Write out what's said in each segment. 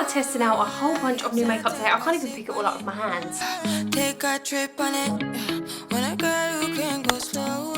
are testing out a whole bunch of new makeup today. I can't even pick it all up with my hands. Take a trip on it. When a girl who can go slow.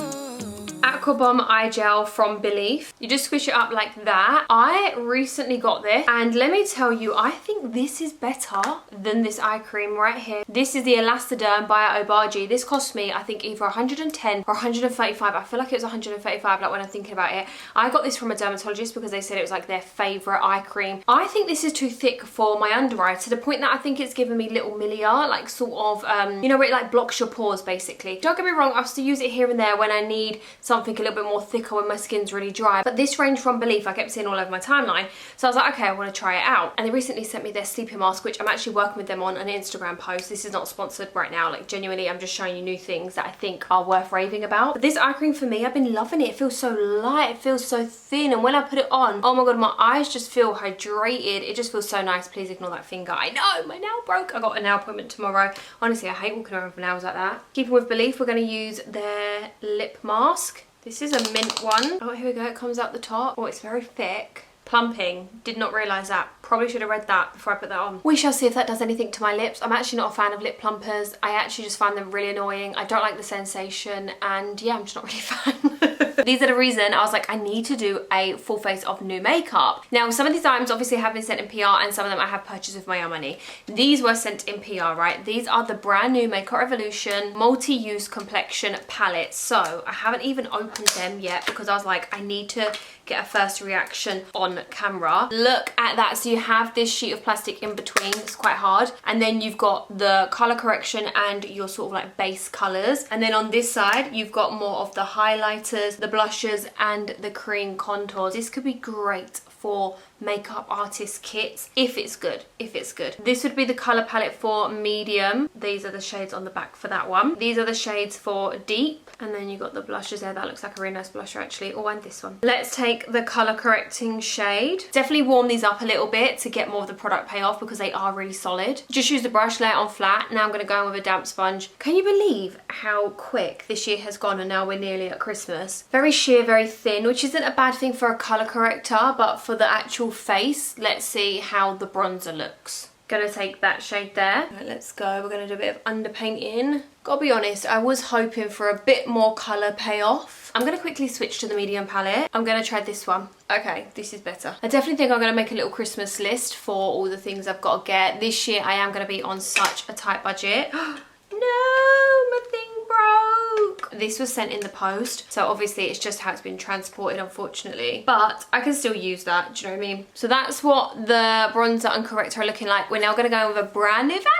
Aqua Bomb Eye Gel from Belief. You just squish it up like that. I recently got this and let me tell you, I think this is better than this eye cream right here. This is the Elastoderm by Obagi. This cost me, I think, either 110 or 135. I feel like it was 135 like when I'm thinking about it. I got this from a dermatologist because they said it was like their favourite eye cream. I think this is too thick for my under eye to the point that I think it's giving me little milia, like sort of, you know, where it like blocks your pores basically. Don't get me wrong, I still use it here and there when I need something a little bit more thicker when my skin's really dry. But this range from Belief I kept seeing all over my timeline. So I was like, okay, I want to try it out. And they recently sent me their sleeping mask, which I'm actually working with them on an Instagram post. This is not sponsored right now. Like genuinely, I'm just showing you new things that I think are worth raving about. But this eye cream for me, I've been loving it. It feels so light. It feels so thin. And when I put it on, oh my God, my eyes just feel hydrated. It just feels so nice. Please ignore that finger. I know, my nail broke. I got a nail appointment tomorrow. Honestly, I hate walking around with nails like that. Keeping with Belief, we're going to use their lip mask. This is a mint one. Oh, here we go. It comes out the top. Oh, it's very thick. Plumping. Did not realise that. Probably should have read that before I put that on. We shall see if that does anything to my lips. I'm actually not a fan of lip plumpers. I actually just find them really annoying. I don't like the sensation. And yeah, I'm just not really a fan. These are the reason I was like, I need to do a full face of new makeup. Now, some of these items obviously have been sent in PR and some of them I have purchased with my own money. These were sent in PR, right? These are the brand new Makeup Revolution multi-use complexion palettes. So I haven't even opened them yet because I was like, I need to get a first reaction on camera. Look at that. So you have this sheet of plastic in between. It's quite hard. And then you've got the color correction and your sort of like base colors. And then on this side, you've got more of the highlighters, the blushes and the cream contours. This could be great for makeup artist kits if it's good. This would be the color palette for medium. These are the shades on the back for that one. These are the shades for deep, and then you got the blushes there. That looks like a really nice blusher actually. Oh, and this one. Let's take the color correcting shade. Definitely warm these up a little bit to get more of the product payoff because they are really solid. Just use the brush, lay it on flat. Now I'm going to go in with a damp sponge. Can you believe how quick this year has gone and now we're nearly at Christmas? Very sheer, very thin, which isn't a bad thing for a color corrector, but for the actual face, let's see how the bronzer looks. Gonna take that shade there. Right, let's go. We're gonna do a bit of underpainting. Gotta be honest, I was hoping for a bit more colour payoff. I'm gonna quickly switch to the medium palette. I'm gonna try this one. Okay, this is better. I definitely think I'm gonna make a little Christmas list for all the things I've got to get. This year I am gonna be on such a tight budget. No, my thing broke. This was sent in the post, so obviously it's just how it's been transported, unfortunately. But I can still use that, do you know what I mean? So that's what the bronzer and corrector are looking like. We're now going to go in with a brand new foundation.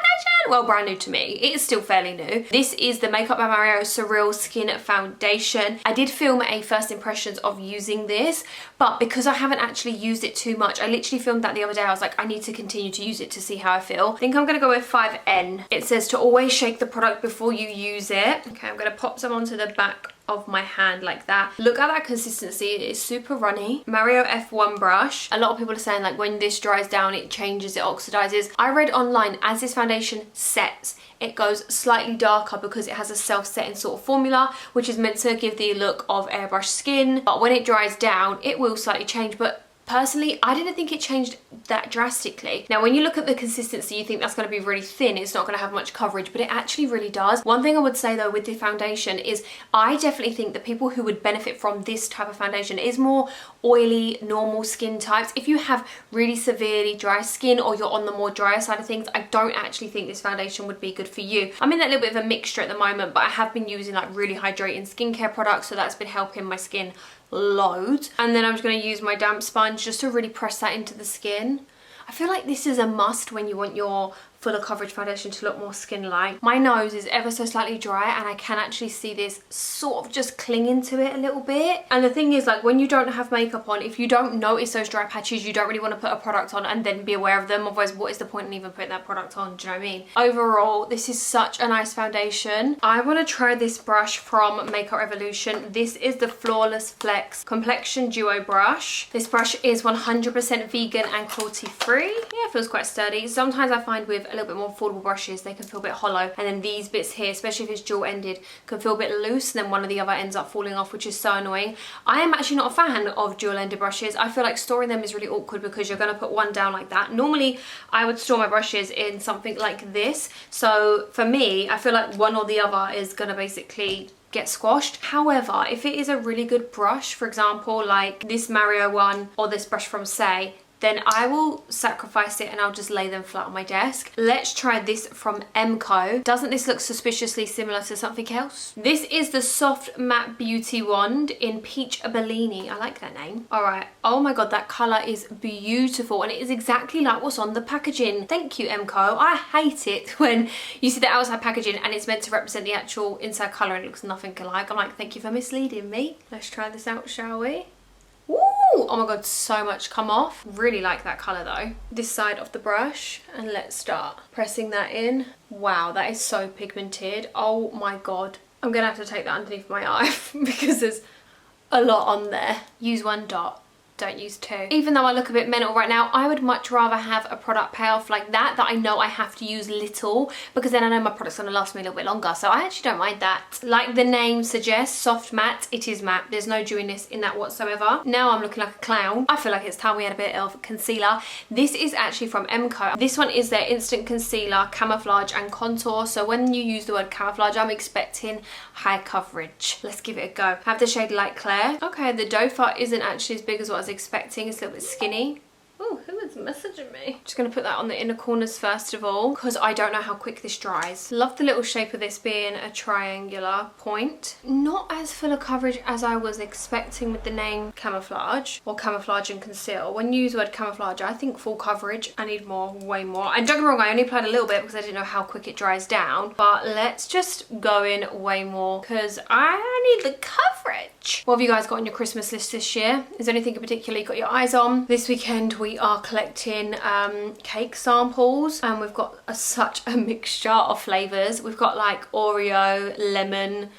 Well, brand new to me. It is still fairly new. This is the Makeup by Mario Surreal Skin Foundation. I did film a first impressions of using this, but because I haven't actually used it too much, I literally filmed that the other day. I was like, I need to continue to use it to see how I feel. I think I'm going to go with 5N. It says to always shake the product before you use it. Okay, I'm going to pop some onto the back of my hand like that. Look at that consistency. It is super runny. Mario F1 brush. A lot of people are saying like when this dries down it changes, it oxidizes. I read online as this foundation sets it goes slightly darker because it has a self-setting sort of formula which is meant to give the look of airbrush skin, but when it dries down it will slightly change. But personally, I didn't think it changed that drastically. Now, when you look at the consistency, you think that's going to be really thin. It's not going to have much coverage, but it actually really does. One thing I would say though with the foundation is I definitely think that people who would benefit from this type of foundation is more oily, normal skin types. If you have really severely dry skin or you're on the more drier side of things, I don't actually think this foundation would be good for you. I'm in that little bit of a mixture at the moment, but I have been using like really hydrating skincare products, so that's been helping my skin loads. And then I'm just going to use my damp sponge just to really press that into the skin. I feel like this is a must when you want your fuller coverage foundation to look more skin-like. My nose is ever so slightly dry and I can actually see this sort of just clinging to it a little bit. And the thing is, like, when you don't have makeup on, if you don't notice those dry patches, you don't really want to put a product on and then be aware of them. Otherwise, what is the point in even putting that product on? Do you know what I mean? Overall, this is such a nice foundation. I want to try this brush from Makeup Revolution. This is the Flawless Flex Complexion Duo Brush. This brush is 100% vegan and cruelty-free. Yeah, it feels quite sturdy. Sometimes I find with little bit more affordable brushes, they can feel a bit hollow, and then these bits here, especially if it's dual ended, can feel a bit loose, and then one of the other ends up falling off, which is so annoying. I am actually not a fan of dual ended brushes. I feel like storing them is really awkward because you're going to put one down like that. Normally I would store my brushes in something like this, so for me I feel like one or the other is going to basically get squashed. However, if it is a really good brush, for example like this Mario one or this brush from Say, then I will sacrifice it and I'll just lay them flat on my desk. Let's try this from Emco. Doesn't this look suspiciously similar to something else? This is the Soft Matte Beauty Wand in Peach Bellini. I like that name. All right. Oh my God, that color is beautiful, and it is exactly like what's on the packaging. Thank you, Emco. I hate it when you see the outside packaging and it's meant to represent the actual inside color and it looks nothing alike. I'm like, thank you for misleading me. Let's try this out, shall we? Ooh, oh my God, so much come off. Really like that colour though. This side of the brush, and let's start pressing that in. Wow, that is so pigmented. Oh my God. I'm gonna have to take that underneath my eye because there's a lot on there. Use one dot. Don't use two. Even though I look a bit mental right now, I would much rather have a product payoff like that I know I have to use little, because then I know my product's gonna last me a little bit longer. So I actually don't mind that. Like the name suggests, soft matte, it is matte. There's no dewiness in that whatsoever. Now I'm looking like a clown. I feel like it's time we had a bit of concealer. This is actually from Emco. This one is their instant concealer, camouflage and contour. So when you use the word camouflage, I'm expecting high coverage. Let's give it a go. I have the shade Light Clair. Okay, the doe foot isn't actually as big as what I was expecting. It's a little bit skinny. Oh, who is messaging me? Just going to put that on the inner corners first of all, because I don't know how quick this dries. Love the little shape of this being a triangular point. Not as full of coverage as I was expecting with the name camouflage or camouflage and conceal. When you use the word camouflage, I think full coverage. I need more, way more. And don't get me wrong, I only applied a little bit because I didn't know how quick it dries down. But let's just go in way more because I need the coverage. What have you guys got on your Christmas list this year? Is there anything in particular you got your eyes on? This weekend we are collecting cake samples, and we've got such a mixture of flavours. We've got like Oreo, lemon,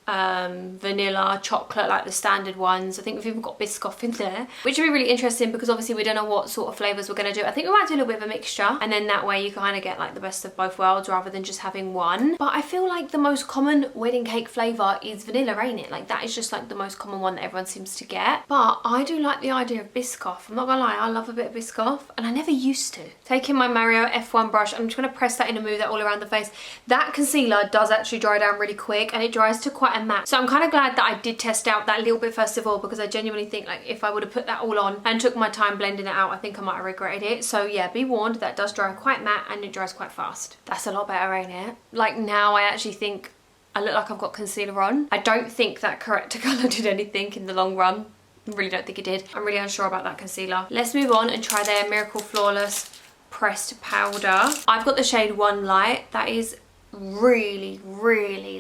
vanilla, chocolate, like the standard ones. I think we've even got Biscoff in there, which will be really interesting because obviously we don't know what sort of flavours we're going to do. I think we might do a little bit of a mixture, and then that way you kind of get like the best of both worlds rather than just having one. But I feel like the most common wedding cake flavour is vanilla, ain't it? Like that is just like the most common one that everyone seems to get. But I do like the idea of Biscoff. I'm not gonna lie, I love a bit of Biscoff, and I never used to. Taking my Mario F1 brush, I'm just going to press that in and move that all around the face. That concealer does actually dry down really quick, and it dries to quite a matte. So I'm kind of glad that I did test out that little bit first of all, because I genuinely think like if I would have put that all on and took my time blending it out, I think I might have regretted it. So yeah, be warned, that does dry quite matte and it dries quite fast. That's a lot better, ain't it? Like now I actually think I look like I've got concealer on. I don't think that corrector colour did anything in the long run. I really don't think it did. I'm really unsure about that concealer. Let's move on and try their Miracle Flawless pressed powder. I've got the shade One Light. That is really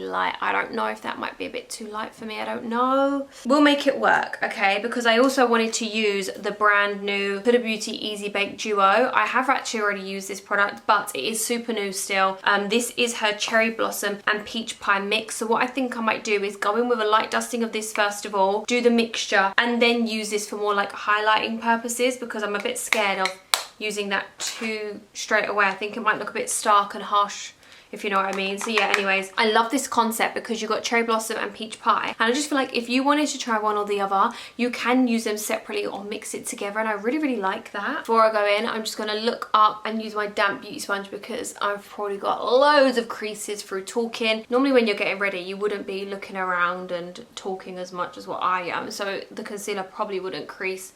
light. I don't know if that might be a bit too light for me. I don't know. We'll make it work, okay? Because I also wanted to use the brand new Huda Beauty Easy Bake Duo. I have actually already used this product, but it is super new still. This is her Cherry Blossom and Peach Pie mix. So what I think I might do is go in with a light dusting of this first of all, do the mixture, and then use this for more like highlighting purposes, because I'm a bit scared of using that too straight away. I think it might look a bit stark and harsh, if you know what I mean. So yeah, anyways, I love this concept because you've got Cherry Blossom and Peach Pie, and I just feel like if you wanted to try one or the other, you can use them separately or mix it together, and I really like that. Before I go in, I'm just going to look up and use my damp beauty sponge because I've probably got loads of creases through talking. Normally when you're getting ready, you wouldn't be looking around and talking as much as what I am, so the concealer probably wouldn't crease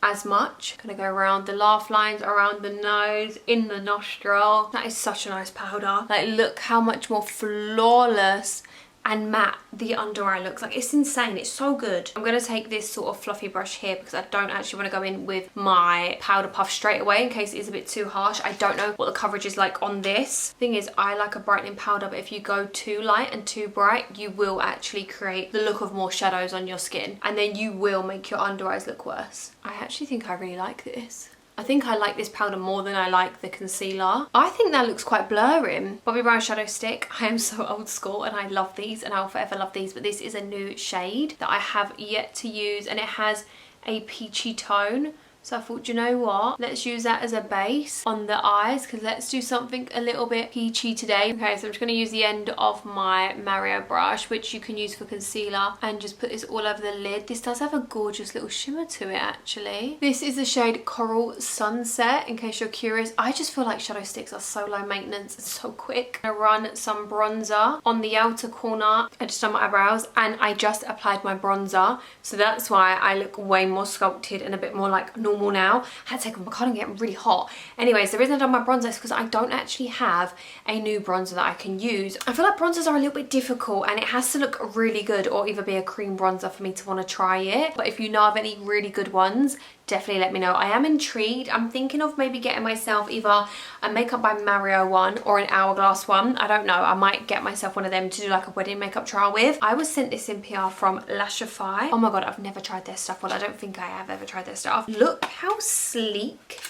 as much. Gonna go around the laugh lines, around the nose, in the nostril. That is such a nice powder. Like look how much more flawless and matte the under eye looks. Like it's insane, it's so good. I'm gonna take this sort of fluffy brush here because I don't actually want to go in with my powder puff straight away in case it is a bit too harsh. I don't know what the coverage is like on this. Thing is, I like a brightening powder, but if you go too light and too bright, you will actually create the look of more shadows on your skin, and then you will make your under eyes look worse. I actually think I really like this. I think I like this powder more than I like the concealer. I think that looks quite blurring. Bobbi Brown Shadow Stick. I am so old school and I love these and I'll forever love these, but this is a new shade that I have yet to use, and it has a peachy tone. So I thought, you know what? Let's use that as a base on the eyes, because let's do something a little bit peachy today. Okay, so I'm just going to use the end of my Mario brush, which you can use for concealer, and just put this all over the lid. This does have a gorgeous little shimmer to it, actually. This is the shade Coral Sunset, in case you're curious. I just feel like shadow sticks are so low maintenance and so quick. I'm going to run some bronzer on the outer corner. I just done my eyebrows, and I just applied my bronzer. So that's why I look way more sculpted and a bit more like normal now. I had to take off my card and get really hot. Anyways, the reason I've done my bronzer is because I don't actually have a new bronzer that I can use. I feel like bronzers are a little bit difficult, and it has to look really good or either be a cream bronzer for me to want to try it. But if you know of any really good ones, definitely let me know. I am intrigued. I'm thinking of maybe getting myself either a Makeup by Mario one or an Hourglass one. I don't know. I might get myself one of them to do like a wedding makeup trial with. I was sent this in PR from Lashify. Oh my god, I've never tried their stuff. Well, I don't think I have ever tried their stuff. Look how sleek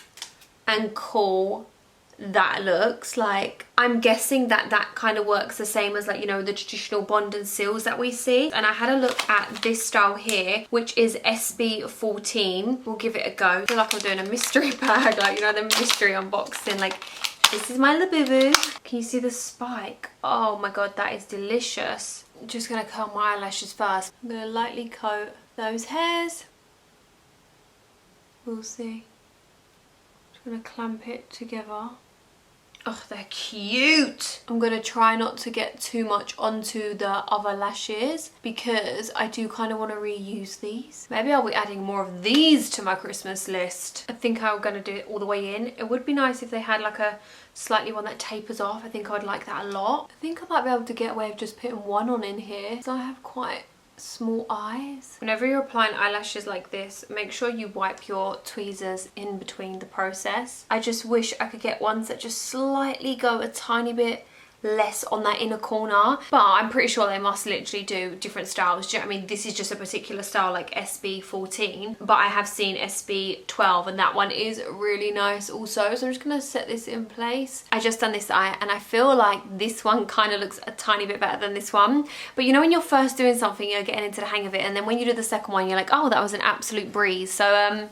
and cool that looks. Like, I'm guessing that that kind of works the same as, like, you know, the traditional Bond and Seals that we see. And I had a look at this style here, which is SB14. We'll give it a go. I feel like I'm doing a mystery bag, like, you know, the mystery unboxing. Like, this is my little boo-boo. Can you see the spike? Oh my god, that is delicious. I'm just gonna curl my eyelashes first. I'm gonna lightly coat those hairs. We'll see. Just gonna clamp it together. Oh, they're cute. I'm going to try not to get too much onto the other lashes because I do kind of want to reuse these. Maybe I'll be adding more of these to my Christmas list. I think I'm going to do it all the way in. It would be nice if they had like a slightly one that tapers off. I think I'd like that a lot. I think I might be able to get away with just putting one on in here because I have quite small eyes. Whenever you're applying eyelashes like this, make sure you wipe your tweezers in between the process. I just wish I could get ones that just slightly go a tiny bit less on that inner corner, but I'm pretty sure they must literally do different styles. Do you know what I mean? This is just a particular style, like SB14, but I have seen SB12 and that one is really nice also. So I'm just gonna set this in place. I just done this eye and I feel like this one kind of looks a tiny bit better than this one, but you know when you're first doing something, you're getting into the hang of it, and then when you do the second one, you're like, oh, that was an absolute breeze. So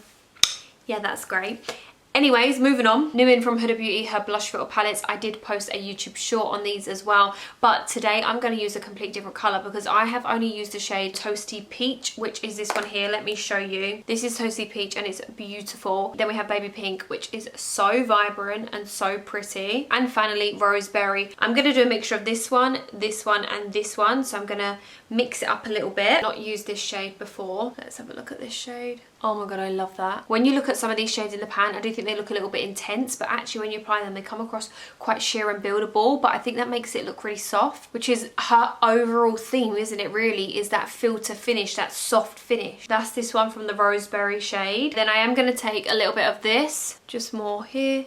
yeah, that's great. Anyways, moving on. New in from Huda Beauty, her blush filter palettes. I did post a YouTube short on these as well, but today I'm going to use a complete different colour because I have only used the shade Toasty Peach, which is this one here. Let me show you. This is Toasty Peach and it's beautiful. Then we have Baby Pink, which is so vibrant and so pretty. And finally, Roseberry. I'm going to do a mixture of this one, and this one. So I'm going to mix it up a little bit. Not used this shade before. Let's have a look at this shade. Oh my god, I love that. When you look at some of these shades in the pan, I do think they look a little bit intense, but actually when you apply them, they come across quite sheer and buildable, but I think that makes it look really soft, which is her overall theme, isn't it, really, is that filter finish, that soft finish. That's this one from the Roseberry shade. Then I am going to take a little bit of this, just more here,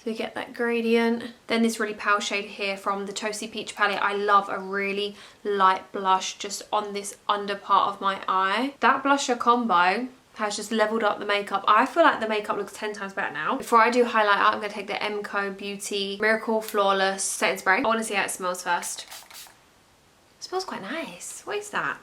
so you get that gradient. Then this really pale shade here from the Toasty Peach palette. I love a really light blush just on this under part of my eye. That blusher combo has just leveled up the makeup. I feel like the makeup looks 10 times better now. Before I do highlighter, I'm going to take the MCO Beauty Miracle Flawless Setting Spray. I want to see how it smells first. It smells quite nice. What is that?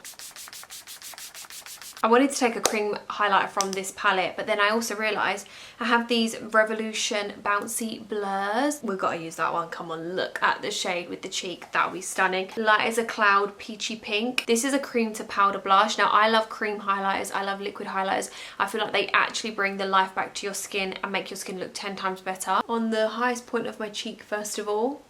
I wanted to take a cream highlighter from this palette, but then I also realised I have these Revolution Bouncy Blurs. We've got to use that one. Come on, look at the shade with the cheek. That'll be stunning. Light as a Cloud Peachy Pink. This is a cream to powder blush. Now, I love cream highlighters. I love liquid highlighters. I feel like they actually bring the life back to your skin and make your skin look 10 times better. On the highest point of my cheek, first of all.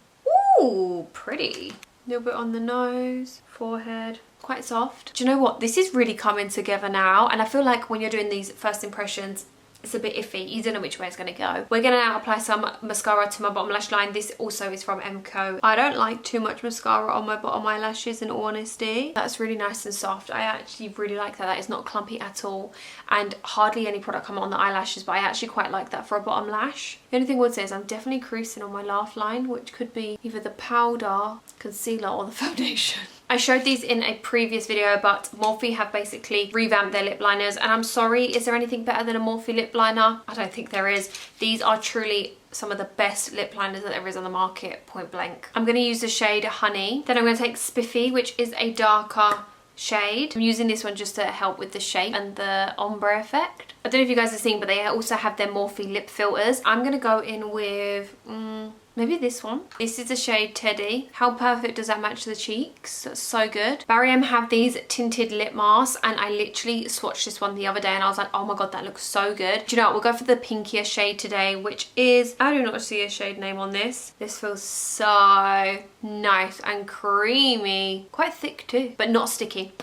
Ooh, pretty. A little bit on the nose, forehead. Quite soft. Do you know what? This is really coming together now, and I feel like when you're doing these first impressions, it's a bit iffy. You don't know which way it's going to go. We're going to now apply some mascara to my bottom lash line. This also is from MCO. I don't like too much mascara on my bottom eyelashes, in all honesty. That's really nice and soft. I actually really like that. That is not clumpy at all, and hardly any product come on the eyelashes, but I actually quite like that for a bottom lash. The only thing I would say is I'm definitely creasing on my laugh line, which could be either the powder, concealer, or the foundation. I showed these in a previous video, but Morphe have basically revamped their lip liners, and I'm sorry, is there anything better than a Morphe lip liner? I don't think there is. These are truly some of the best lip liners that there is on the market, point blank. I'm going to use the shade Honey. Then I'm going to take Spiffy, which is a darker shade. I'm using this one just to help with the shape and the ombre effect. I don't know if you guys have seen, but they also have their Morphe lip filters. I'm gonna go in with maybe this one. This is the shade Teddy. How perfect does that match the cheeks? That's so good. BarryM have these tinted lip masks, and I literally swatched this one the other day and I was like, oh my god, that looks so good. Do you know what? We'll go for the pinkier shade today, which is, I do not see a shade name on this. This feels so nice and creamy. Quite thick too, but not sticky.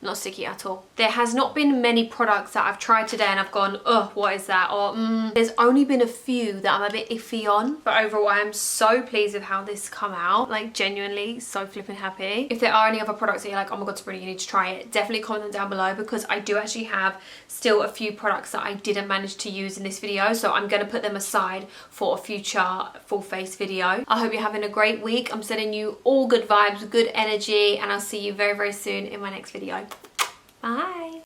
Not sticky at all. There has not been many products that I've tried today and I've gone, oh, what is that? Or there's only been a few that I'm a bit iffy on. But overall, I am so pleased with how this come out. Like, genuinely so flipping happy. If there are any other products that you're like, oh my god, Sabrina, you need to try it, definitely comment them down below, because I do actually have still a few products that I didn't manage to use in this video. So I'm going to put them aside for a future full face video. I hope you're having a great week. I'm sending you all good vibes, good energy, and I'll see you very, very soon in my next video. Bye.